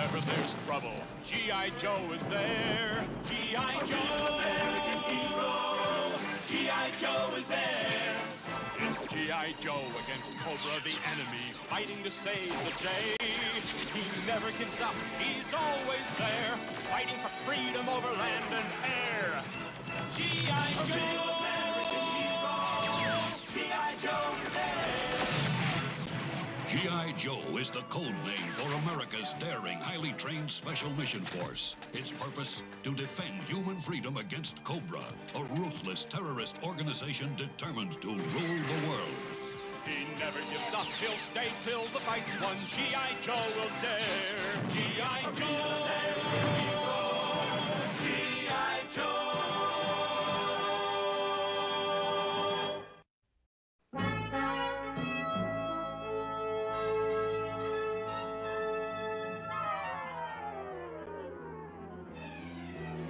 whenever there's trouble, G.I. Joe is there. G.I. Joe, American hero. G.I. Joe is there. It's G.I. Joe against Cobra, the enemy, fighting to save the day. He never gives up, he's always there, fighting for freedom over land and air. G.I. Joe, American hero. G.I. Joe is there. G.I. Joe is the code name for America's daring, highly trained Special Mission Force. Its purpose, to defend human freedom against Cobra, a ruthless terrorist organization determined to rule the world. He never gives up, he'll stay till the fight's won. G.I. Joe will dare. G.I. Joe, G.I. Joe.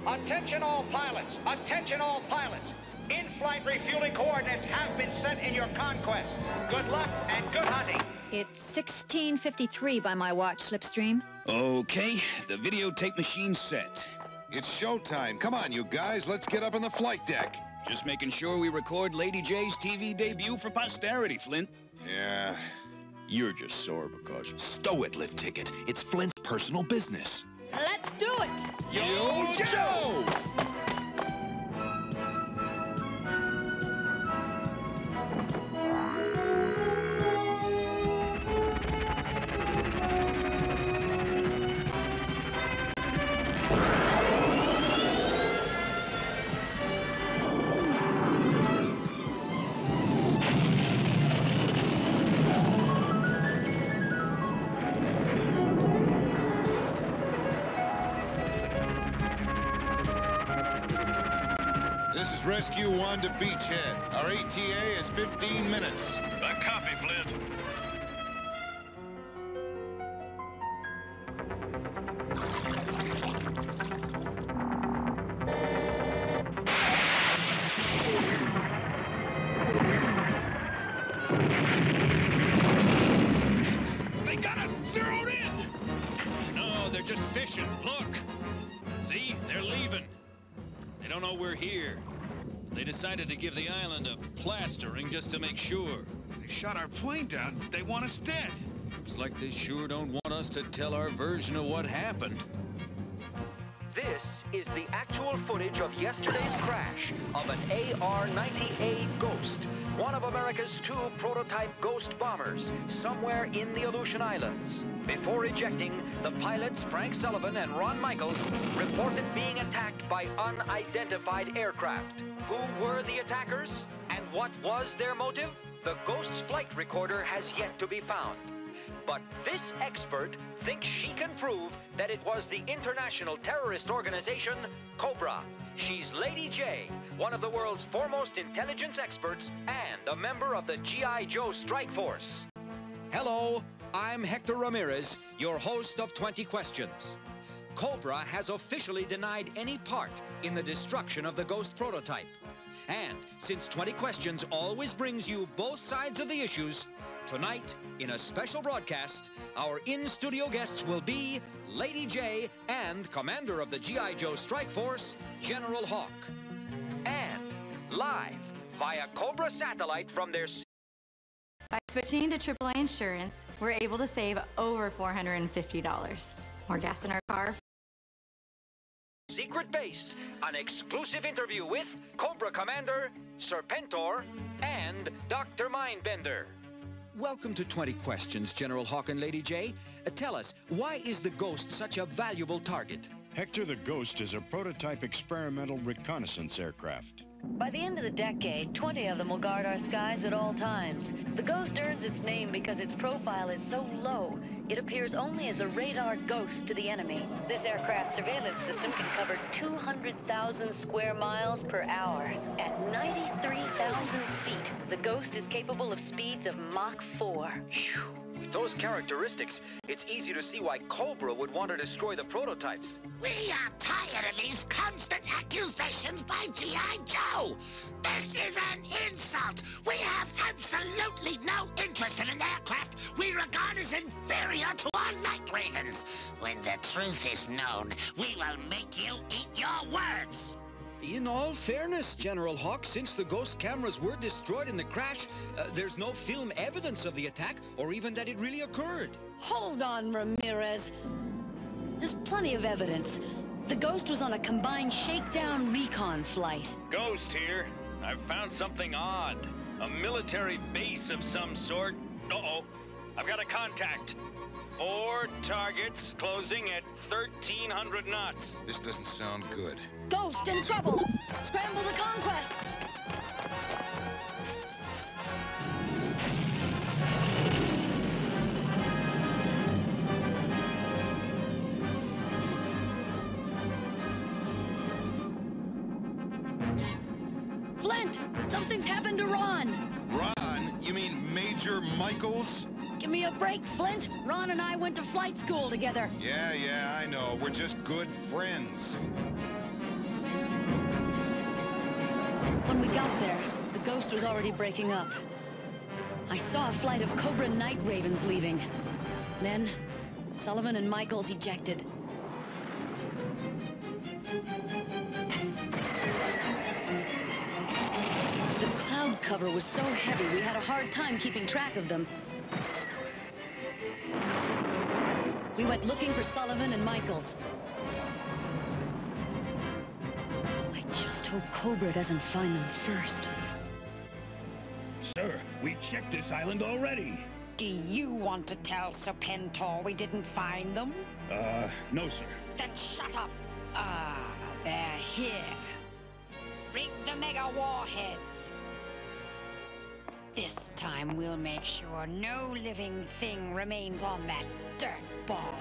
Attention all pilots! Attention all pilots! In-flight refueling coordinates have been set in your conquest. Good luck and good hunting. It's 16:53 by my watch, Slipstream. Okay, the videotape machine's set. It's showtime. Come on, you guys. Let's get up on the flight deck. Just making sure we record Lady J's TV debut for posterity, Flint. Yeah. You're just sore because... Stow it, lift ticket. It's Flint's personal business. Let's do it! Yo, Joe! Rescue 1 to Beachhead. Our ATA is 15 minutes. That copy, Flint. They got us zeroed in! No, they're just fishing. Look! See? They're leaving. They don't know we're here. They decided to give the island a plastering just to make sure. They shot our plane down. They want us dead. Looks like they sure don't want us to tell our version of what happened. This is the actual footage of yesterday's crash of an AR-90A Ghost, one of America's 2 prototype Ghost bombers, somewhere in the Aleutian Islands. Before ejecting, the pilots Frank Sullivan and Ron Michaels reported being attacked by unidentified aircraft. Who were the attackers, and what was their motive? The Ghost's flight recorder has yet to be found. But this expert thinks she can prove that it was the international terrorist organization, Cobra. She's Lady J, one of the world's foremost intelligence experts and a member of the G.I. Joe Strike Force. Hello, I'm Hector Ramirez, your host of 20 Questions. Cobra has officially denied any part in the destruction of the Ghost prototype. And since 20 Questions always brings you both sides of the issues, tonight, in a special broadcast, our in-studio guests will be Lady J and Commander of the G.I. Joe Strike Force, General Hawk. And live via Cobra satellite from their... By switching to AAA insurance, we're able to save over $450. More gas in our car. Secret base, an exclusive interview with Cobra Commander, Serpentor, and Dr. Mindbender. Welcome to 20 Questions, General Hawk and Lady J. Tell us, why is the Ghost such a valuable target? Hector the Ghost is a prototype experimental reconnaissance aircraft. By the end of the decade, 20 of them will guard our skies at all times. The Ghost earns its name because its profile is so low, it appears only as a radar ghost to the enemy. This aircraft surveillance system can cover 200,000 square miles per hour. At 93,000 feet, the Ghost is capable of speeds of Mach 4. With those characteristics, it's easy to see why Cobra would want to destroy the prototypes. We are tired of these constant accusations by G.I. Joe. This is an insult. We have absolutely no interest in an aircraft we regard as inferior to our Night Ravens. When the truth is known, we will make you eat your words. In all fairness, General Hawk, since the Ghost cameras were destroyed in the crash, there's no film evidence of the attack, or even that it really occurred. Hold on, Ramirez. There's plenty of evidence. The Ghost was on a combined shakedown recon flight. Ghost here. I've found something odd. A military base of some sort. Uh-oh. I've got a contact. 4 targets closing at 1,300 knots. This doesn't sound good. Ghost in trouble! Scramble the Conquests! Flint! Something's happened to Ron! Ron? You mean Major Michaels? Give me a break, Flint. Ron and I went to flight school together. Yeah, I know. We're just good friends. When we got there, the Ghost was already breaking up. I saw a flight of Cobra Night Ravens leaving. Then, Sullivan and Michaels ejected. The cloud cover was so heavy, we had a hard time keeping track of them. We went looking for Sullivan and Michaels. I just hope Cobra doesn't find them first. Sir, we checked this island already. Do you want to tell Serpentor we didn't find them? No, sir. Then shut up. They're here. Bring the mega warheads. This time we'll make sure no living thing remains on that dirt ball.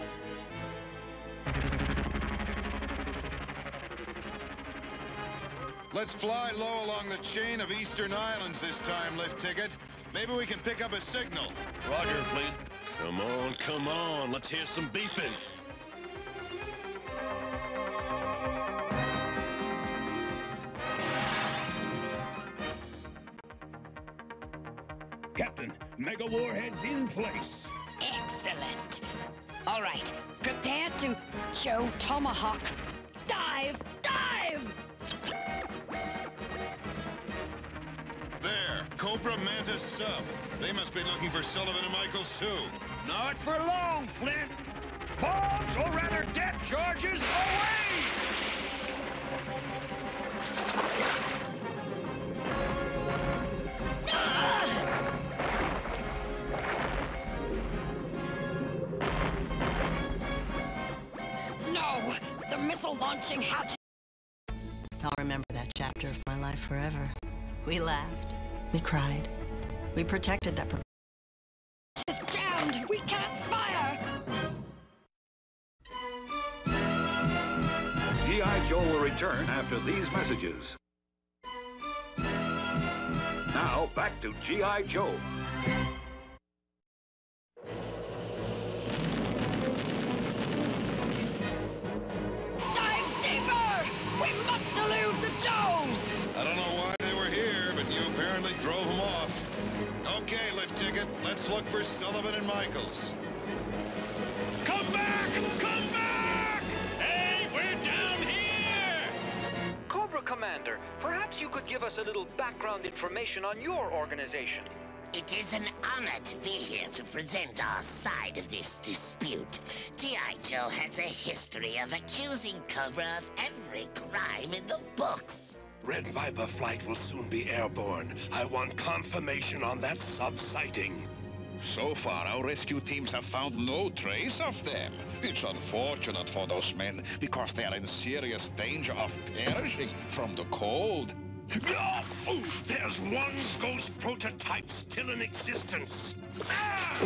Let's fly low along the chain of eastern islands this time, Lift Ticket. Maybe we can pick up a signal. Roger, Flint. Come on. Let's hear some beeping. Captain, mega warheads in place. Excellent. All right, prepare to show Tomahawk. Dive! Dive! There, Cobra Mantis sub. They must be looking for Sullivan and Michaels, too. Not for long, Flint. Bombs, or rather depth charges, away! No! The missile launching hatch. I'll remember that chapter of my life forever. We laughed. We cried. We protected that. It's jammed! We can't fire! G.I. Joe will return after these messages. Now, back to G.I. Joe. Dive deeper! We must elude the Joes! I don't know why they were here, but you apparently drove them off. Okay, Lift Ticket, let's look for Sullivan and Michaels. Come back! Come back! Hey, we're down here! Cobra Commander, perhaps you could give us a little background information on your organization. It is an honor to be here to present our side of this dispute. G.I. Joe has a history of accusing Cobra of every crime in the books. Red Viper flight will soon be airborne. I want confirmation on that sub-sighting. So far, our rescue teams have found no trace of them. It's unfortunate for those men, because they are in serious danger of perishing from the cold. No! Oh, there's one ghost prototype still in existence. Ah!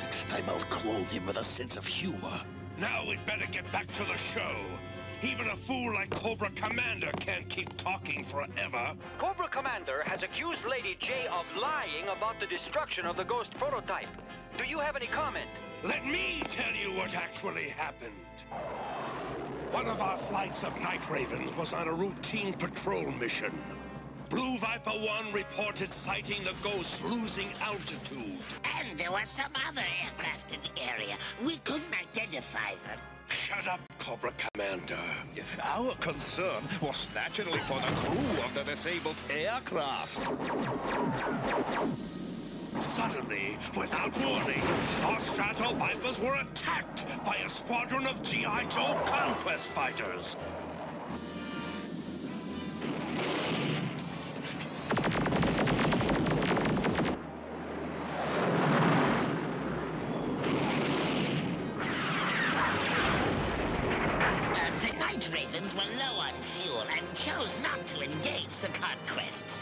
Next time I'll clothe him with a sense of humor. Now we'd better get back to the show. Even a fool like Cobra Commander can't keep talking forever. Cobra Commander has accused Lady J of lying about the destruction of the Ghost prototype. Do you have any comment? Let me tell you what actually happened. One of our flights of Night Ravens was on a routine patrol mission. Blue Viper 1 reported sighting the Ghost losing altitude. And there were some other aircraft in the area. We couldn't identify them. Shut up, Cobra Commander. Our concern was naturally for the crew of the disabled aircraft. Suddenly, without warning, our Strato Vipers were attacked by a squadron of G.I. Joe Conquest fighters. The Night Ravens were low on fuel and chose not to engage the Conquests.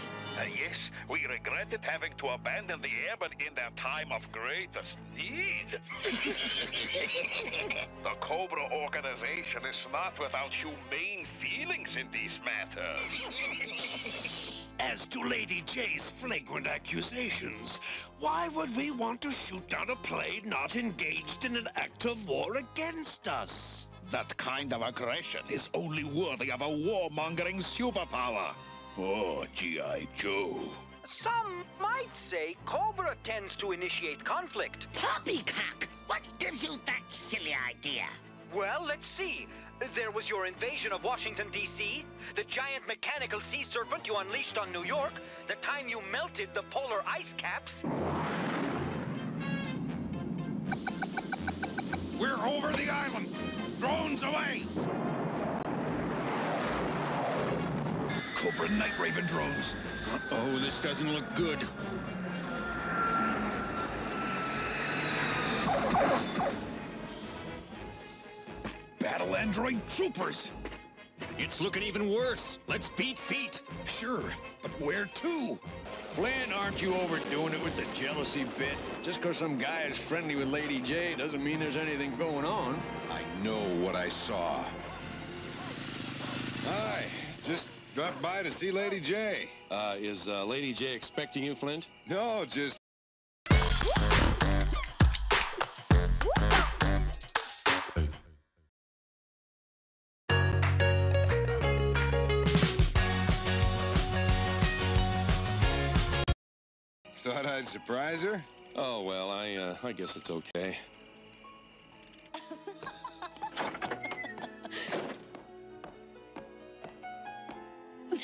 Yes, we regretted having to abandon the airmen in their time of greatest need. The Cobra organization is not without humane feelings in these matters. As to Lady J's flagrant accusations, why would we want to shoot down a plane not engaged in an act of war against us? That kind of aggression is only worthy of a warmongering superpower. Oh, G.I. Joe. Some might say Cobra tends to initiate conflict. Poppycock! What gives you that silly idea? Well, let's see. There was your invasion of Washington, D.C., the giant mechanical sea serpent you unleashed on New York, the time you melted the polar ice caps. We're over the island. Drones away. Cobra Night Raven drones. Uh-oh, this doesn't look good. Battle android troopers. It's looking even worse. Let's beat feet. Sure, but where to? Flynn, aren't you overdoing it with the jealousy bit? Just because some guy is friendly with Lady J doesn't mean there's anything going on. I know what I saw. Hi, just dropped by to see Lady J. Is Lady J expecting you, Flint? No, just... Thought I'd surprise her? Oh, well, I guess it's okay.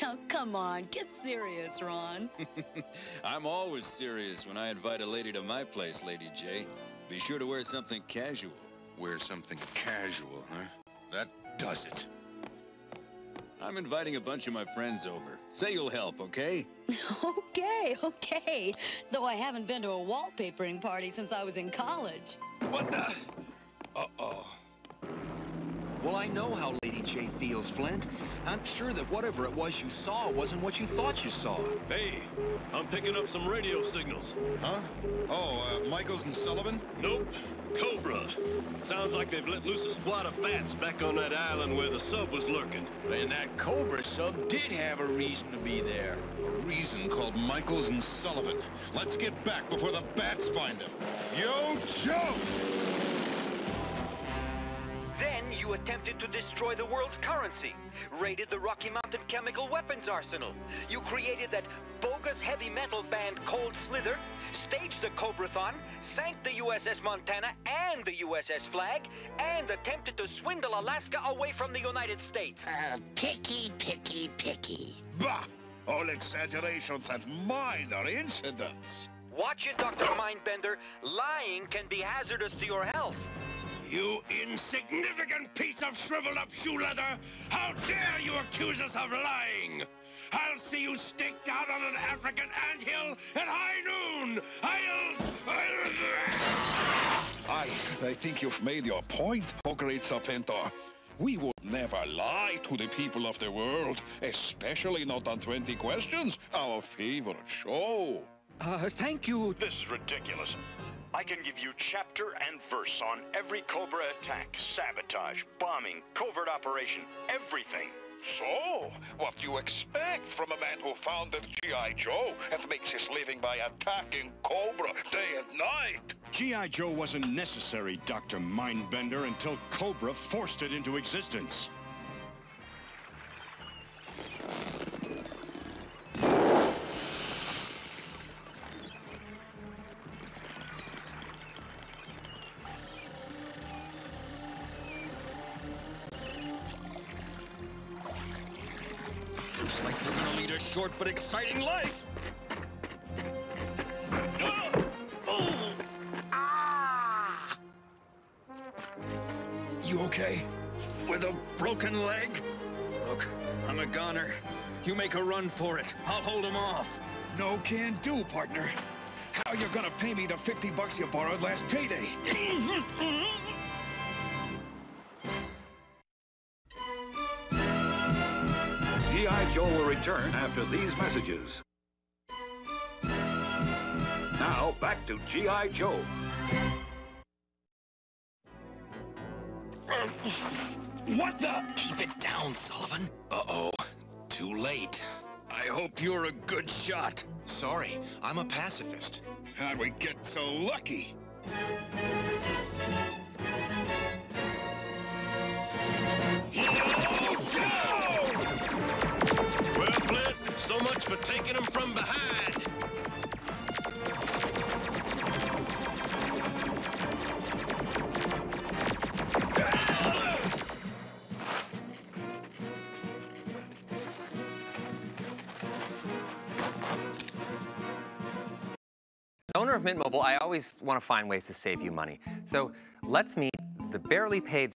Now, come on, get serious, Ron. I'm always serious when I invite a lady to my place, Lady J. Be sure to wear something casual. Wear something casual, huh? That does it. I'm inviting a bunch of my friends over. Say you'll help, okay? Okay. Though I haven't been to a wallpapering party since I was in college. What the? Uh-oh. Well, I know how Lady J feels, Flint. I'm sure that whatever it was you saw wasn't what you thought you saw. Hey, I'm picking up some radio signals. Huh? Oh, Michaels and Sullivan? Nope. Cobra. Sounds like they've let loose a squad of bats back on that island where the sub was lurking. And that Cobra sub did have a reason to be there. A reason called Michaels and Sullivan. Let's get back before the bats find him. Yo, Joe! Then you attempted to destroy the world's currency, raided the Rocky Mountain chemical weapons arsenal. You created that bogus heavy metal band Cold Slither, staged the Cobrathon, sank the USS Montana and the USS Flag, and attempted to swindle Alaska away from the United States. Picky. Bah! All exaggerations and minor incidents. Watch it, Dr. Mindbender. Lying can be hazardous to your health. You insignificant piece of shriveled-up shoe leather! How dare you accuse us of lying! I'll see you staked out on an African anthill at high noon! I think you've made your point, O great Serpentor. We would never lie to the people of the world, especially not on 20 Questions, our favorite show. Thank you. This is ridiculous. I can give you chapter and verse on every Cobra attack, sabotage, bombing, covert operation, everything. So, what do you expect from a man who founded G.I. Joe and makes his living by attacking Cobra day and night? G.I. Joe wasn't necessary, Dr. Mindbender, until Cobra forced it into existence. short but exciting life. You okay? With a broken leg? Look, I'm a goner. You make a run for it. I'll hold him off. No can do, partner. How you gonna pay me the $50 you borrowed last payday? G.I. Joe will return after these messages. Now, back to G.I. Joe. What the? Keep it down, Sullivan. Uh-oh. Too late. I hope you're a good shot. Sorry, I'm a pacifist. How'd we get so lucky? Well, Flint, so much for taking them from behind. As owner of Mint Mobile, I always want to find ways to save you money. So let's meet the barely paid